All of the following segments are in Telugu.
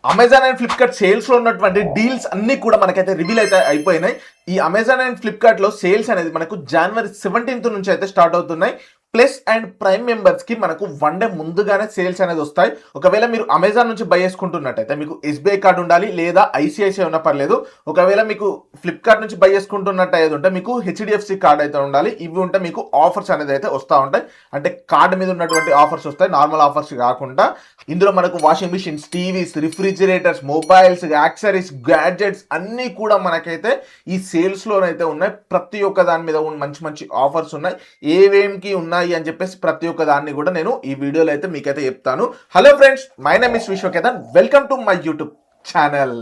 అమెజాన్ అండ్ ఫ్లిప్కార్ట్ సేల్స్ లో ఉన్నటువంటి డీల్స్ అన్ని కూడా మనకైతే రివీల్ అయితే అయిపోయినాయి. ఈ అమెజాన్ అండ్ ఫ్లిప్కార్ట్ లో సేల్స్ అనేది మనకు జనవరి 17 నుంచి అయితే స్టార్ట్ అవుతున్నాయి. ప్లస్ అండ్ ప్రైమ్ మెంబర్స్ కి మనకు 1 డే ముందుగానే సేల్స్ అనేది వస్తాయి. ఒకవేళ మీరు అమెజాన్ నుంచి బై చేసుకుంటున్నట్టయితే మీకు ఎస్బీఐ కార్డు ఉండాలి లేదా ఐసిఐసిఐ ఉన్నా పర్లేదు. ఒకవేళ మీకు ఫ్లిప్కార్ట్ నుంచి బై చేసుకుంటున్నట్టు ఉంటే మీకు హెచ్డిఎఫ్సి కార్డ్ అయితే ఉండాలి. ఇవి ఉంటే మీకు ఆఫర్స్ అనేది అయితే వస్తూ ఉంటాయి. అంటే కార్డు మీద ఉన్నటువంటి ఆఫర్స్ వస్తాయి, నార్మల్ ఆఫర్స్ కాకుండా. ఇందులో మనకు washing machines, TVs, refrigerators, mobiles, accessories, gadgets అన్నీ కూడా మనకైతే ఈ సేల్స్లోనైతే ఉన్నాయి. ప్రతి ఒక్క దాని మీద మంచి మంచి ఆఫర్స్ ఉన్నాయి. ఏవేమికి ఉన్నాయి అని చెప్పేసి ప్రతి ఒక్క దాన్ని కూడా నేను ఈ వీడియోలో అయితే మీకైతే చెప్తాను. Hello friends, my name is Vishwaketan. Welcome to my YouTube channel.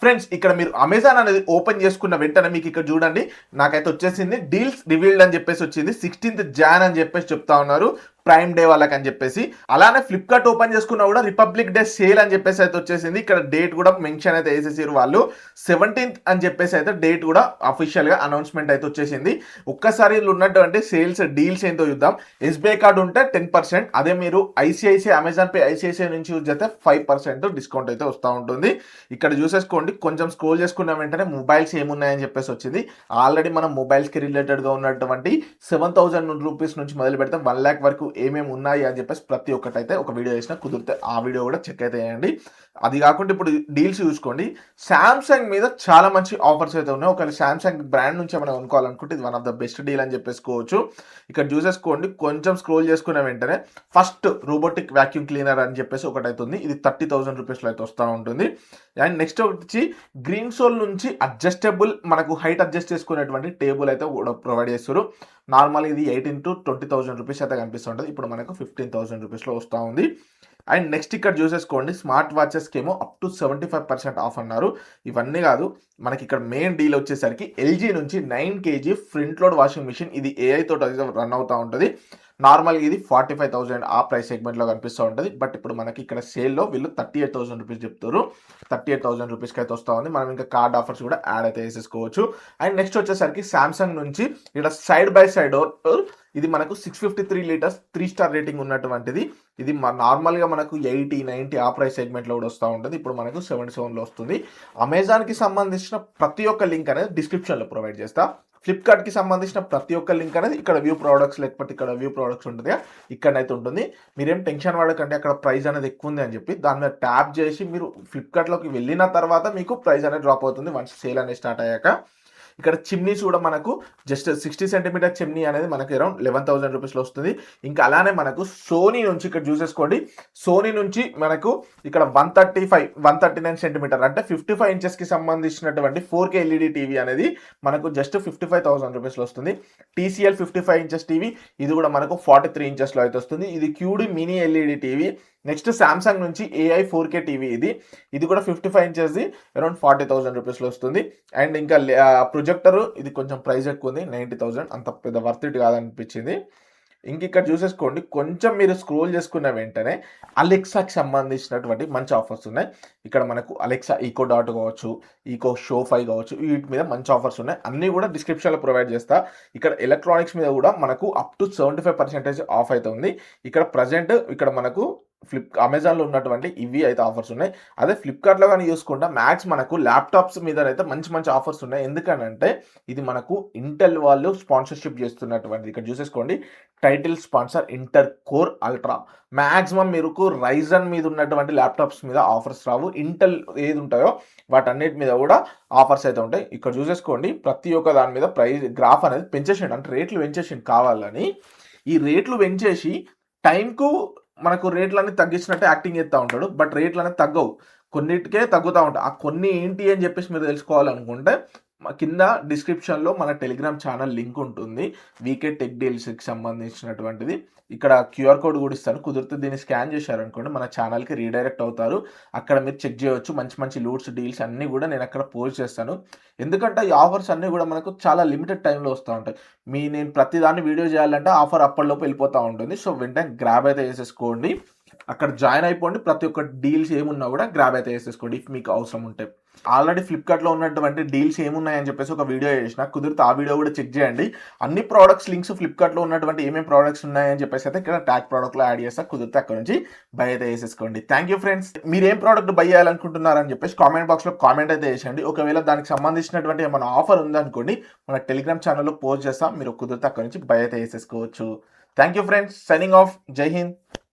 Friends, ఇక్కడ మీరు అమెజాన్ అనేది ఓపెన్ చేసుకున్న వెంటనే మీకు ఇక్కడ చూడండి నాకైతే వచ్చేసింది డీల్స్ రివీల్డ్ అని చెప్పేసి వచ్చింది. 16th Jan అని చెప్పేసి చెప్తా ఉన్నారు, ప్రైమ్ డే వాళ్ళకి అని చెప్పేసి. అలానే ఫ్లిప్కార్ట్ ఓపెన్ చేసుకున్నా కూడా రిపబ్లిక్ డే సేల్ అని చెప్పేసి అయితే వచ్చేసింది. ఇక్కడ డేట్ కూడా మెన్షన్ అయితే వేసేసారు వాళ్ళు, 17th అని చెప్పేసి అయితే డేట్ కూడా అఫీషియల్ గా అనౌన్స్మెంట్ అయితే వచ్చేసింది. ఒక్కసారి ఉన్నటువంటి సేల్స్ డీల్స్ ఏంటో చూద్దాం. ఎస్బీఐ కార్డు ఉంటే 10%, అదే మీరు ఐసిఐసిఐ అమెజాన్ పే ఐసిఐసిఐ నుంచి యూజ్ చేస్తే 5% డిస్కౌంట్ అయితే వస్తూ ఉంటుంది. ఇక్కడ చూసేసుకోండి, కొంచెం స్క్రోల్ చేసుకున్న వెంటనే మొబైల్స్ ఏమున్నాయని చెప్పేసి వచ్చింది. ఆల్రెడీ మనం మొబైల్స్కి రిలేటెడ్గా ఉన్నటువంటి 7,000 రూపీస్ నుంచి మొదలు పెడితే 1 lakh వరకు ఏమేమి ఉన్నాయి అని చెప్పేసి ప్రతి ఒక్కటైతే ఒక వీడియో చేసిన, కుదిరితే ఆ వీడియో కూడా చెక్ అయితే చేయండి. అది కాకుండా ఇప్పుడు డీల్స్ చూసుకోండి. శాంసంగ్ మీద చాలా మంచి ఆఫర్స్ అయితే ఉన్నాయి. ఒకవేళ శాంసంగ్ బ్రాండ్ నుంచి ఏమైనా కొనుక్కోవాలనుకుంటే ఇది one of the best deal అని చెప్పేసుకోవచ్చు. ఇక్కడ చూసేసుకోండి, కొంచెం స్క్రోల్ చేసుకున్న వెంటనే ఫస్ట్ రోబోటిక్ వాక్యూమ్ క్లీనర్ అని చెప్పేసి ఒకటి అవుతుంది. ఇది 30,000 రూపీస్లో అయితే వస్తూ ఉంటుంది. అండ్ నెక్స్ట్ వచ్చి గ్రీన్ సోల్ నుంచి అడ్జస్టబుల్ మనకు హైట్ అడ్జస్ట్ చేసుకునేటువంటి టేబుల్ అయితే కూడా ప్రొవైడ్ చేస్తారు. నార్మల్ ఇది 18,000 to 20,000 రూపీస్ అయితే కనిపిస్తుంటుంది. ఇప్పుడు మనకు 15,000 రూపీస్లో వస్తూ ఉంది. అండ్ నెక్స్ట్ ఇక్కడ చూసేసుకోండి, స్మార్ట్ వాచెస్కి ఏమో అప్ టు 75% ఆఫ్ అన్నారు. ఇవన్నీ కాదు, మనకి ఇక్కడ మెయిన్ డీల్ వచ్చేసరికి ఎల్జీ నుంచి 9 kg front load washing machine. ఇది ఏఐ తోటి రన్ అవుతూ ఉంటుంది. నార్మల్గా ఇది 45,000 ఆ ప్రైస్ సెగ్మెంట్లో కనిపిస్తూ ఉంటుంది. బట్ ఇప్పుడు మనకి ఇక్కడ సేల్లో వీళ్ళు 38,000 రూపీస్ చెప్తారు. 38,000 రూపీస్కి అయితే వస్తూ ఉంది. మనం ఇంకా కార్డ్ ఆఫర్స్ కూడా యాడ్ అయితే వేసేసుకోవచ్చు. అండ్ నెక్స్ట్ వచ్చేసరికి సామ్సంగ్ నుంచి ఇక్కడ సైడ్ బై సైడ్ ఇది మనకు 653 లీటర్స్ 3 స్టార్ రేటింగ్ ఉన్నటువంటిది. ఇది నార్మల్గా మనకు 80, 90 ఆ ప్రైస్ సెగ్మెంట్లో కూడా వస్తూ ఉంటుంది. ఇప్పుడు మనకు 77లో వస్తుంది. అమెజాన్కి సంబంధించిన ప్రతి ఒక్క లింక్ అనేది డిస్క్రిప్షన్లో ప్రొవైడ్ చేస్తా. ఫ్లిప్కార్ట్కి సంబంధించిన ప్రతి ఒక్క లింక్ అనేది ఇక్కడ వ్యూ ప్రోడక్ట్స్, లేకపోతే ఇక్కడ వ్యూ ప్రోడక్ట్స్ ఉంటుంది, ఇక్కడనైతే ఉంటుంది. మీరేం టెన్షన్ పడకండి అక్కడ ప్రైస్ అనేది ఎక్కువ ఉంది అని చెప్పి. దాని మీద ట్యాప్ చేసి మీరు ఫ్లిప్కార్ట్లోకి వెళ్ళిన తర్వాత మీకు ప్రైస్ అనేది డ్రాప్ అవుతుంది వన్స్ సేల్ అనేది స్టార్ట్ అయ్యాక. ఇక్కడ చిమ్నీస్ కూడా మనకు జస్ట్ 60 సెంటీమీటర్ చిమ్నీ అనేది మనకి అరౌండ్ 11,000 రూపీస్లో వస్తుంది. ఇంకా అలానే మనకు సోనీ నుంచి ఇక్కడ చూసేసుకోండి, సోనీ నుంచి మనకు ఇక్కడ 139 సెంటీమీటర్ అంటే 55 ఇంచెస్కి సంబంధించినటువంటి 4K ఎల్ఈడి టీవీ అనేది మనకు జస్ట్ 55,000 రూపీస్లో వస్తుంది. TCL 55 ఇంచెస్ టీవీ, ఇది కూడా మనకు 43 ఇంచెస్లో అయితే వస్తుంది. ఇది QD mini LED TV. Next Samsung నుంచి AI 4K టీవీ, ఇది కూడా 55 ఇంచెస్ది అరౌండ్ 40,000 రూపీస్లో వస్తుంది. అండ్ ఇంకా ప్రొజెక్టర్, ఇది కొంచెం ప్రైస్ ఎక్కువ ఉంది, 90,000, అంత పెద్ద వర్త్ ఇట్ కాదనిపించింది. ఇంక ఇక్కడ చూసేసుకోండి, కొంచెం మీరు స్క్రోల్ చేసుకున్న వెంటనే అలెక్సాకి సంబంధించినటువంటి మంచి ఆఫర్స్ ఉన్నాయి. ఇక్కడ మనకు అలెక్సా ఈకో డాట్ కావచ్చు, ఈకో షో 5 కావచ్చు, వీటి మీద మంచి ఆఫర్స్ ఉన్నాయి. అన్నీ కూడా డిస్క్రిప్షన్లో ప్రొవైడ్ చేస్తా. ఇక్కడ ఎలక్ట్రానిక్స్ మీద కూడా మనకు అప్ టు 75% ఆఫ్ అయితే ఉంది. ఇక్కడ ప్రజెంట్ ఇక్కడ మనకు అమెజాన్లో ఉన్నటువంటి ఇవి అయితే ఆఫర్స్ ఉన్నాయి. అదే ఫ్లిప్కార్ట్లో కానీ చూసుకుంటే మ్యాక్స్ మనకు ల్యాప్టాప్స్ మీద అయితే మంచి మంచి ఆఫర్స్ ఉన్నాయి. ఎందుకనంటే ఇది మనకు ఇంటెల్ వాళ్ళు స్పాన్సర్షిప్ చేస్తున్నటువంటి. ఇక్కడ చూసేసుకోండి, title sponsor Intel Core Ultra. Maximum మీకు రైజన్ మీద ఉన్నటువంటి ల్యాప్టాప్స్ మీద ఆఫర్స్ రావు. ఇంటెల్ ఏది ఉంటాయో వాటన్నిటి మీద కూడా ఆఫర్స్ అయితే ఉంటాయి. ఇక్కడ చూసేసుకోండి, ప్రతి ఒక్క దాని మీద ప్రైస్ గ్రాఫ్ అనేది పెంచేసిండు, అంటే రేట్లు పెంచేసిండు కావాలని. ఈ రేట్లు పెంచేసి టైంకు మనకు రేట్లన్నీ తగ్గించినట్టే యాక్టింగ్ చేస్తూ ఉంటాడు. బట్ రేట్లు అనేది తగ్గవు, కొన్నిటికే తగ్గుతూ ఉంటాయి. ఆ కొన్ని ఏంటి అని చెప్పేసి మీరు తెలుసుకోవాలనుకుంటే కింద డిస్క్రిప్షన్లో మన టెలిగ్రామ్ ఛానల్ లింక్ ఉంటుంది, వీకే టెక్ డీల్స్కి సంబంధించినటువంటిది. ఇక్కడ QR కోడ్ కూడా ఇస్తాను, కుదిరితే దీన్ని స్కాన్ చేశారనుకోండి మన ఛానల్కి రీడైరెక్ట్ అవుతారు. అక్కడ మీరు చెక్ చేయవచ్చు. మంచి మంచి లూట్స్, డీల్స్ అన్నీ కూడా నేను అక్కడ పోస్ట్ చేస్తాను. ఎందుకంటే ఈ ఆఫర్స్ అన్నీ కూడా మనకు చాలా లిమిటెడ్ టైంలో వస్తూ ఉంటాయి. నేను ప్రతిదాన్ని వీడియో చేయాలంటే ఆఫర్ అప్పటిలోపు వెళ్ళిపోతూ ఉంటుంది. సో వెంటనే గ్రాబ్ అయితే చేసేసుకోండి. అక్కడ జాయిన్ అయిపోండి. ప్రతి ఒక్క డీల్స్ ఏమున్నా కూడా గ్రాబ్ అయితే చేసేసుకోండి ఇఫ్ మీకు అవసరం ఉంటే. ఆల్రెడీ ఫ్లిప్‌కార్ట్‌లో ఉన్నటువంటి డీల్స్ ఏమున్నాయని చెప్పేసి ఒక వీడియో చేసిన. కుదిరితే ఆ వీడియో కూడా చెక్ చేయండి. అన్ని ప్రొడక్ట్స్ లింక్స్ ఫ్లిప్‌కార్ట్‌లో ఉన్నటువంటి ఏమేం ప్రొడక్ట్స్ ఉన్నాయని చెప్పేసి అయితే ఇక్కడ ట్యాగ్ ప్రొడక్ట్‌లో యాడ్ చేస్తా. కుదిరితే అక్కడ నుంచి బై అయితే చేసేసుకోండి. Thank you friends. మీరేం ప్రొడక్ట్ బై చేయాలనుకుంటున్నారని చెప్పేసి కామెంట్ బాక్స్‌లో కామెంట్ అయితే చేసేయండి. ఒకవేళ దానికి సంబంధించినటువంటి ఏమైనా ఆఫర్ ఉందనుకోండి మన టెలిగ్రామ్ ఛానెల్‌లో పోస్ట్ చేస్తా. మీరు కుదిరితే అక్కడ నుంచి బై అయితే చేసేసుకోవచ్చు. Thank you friends. Signing off. జై హింద్.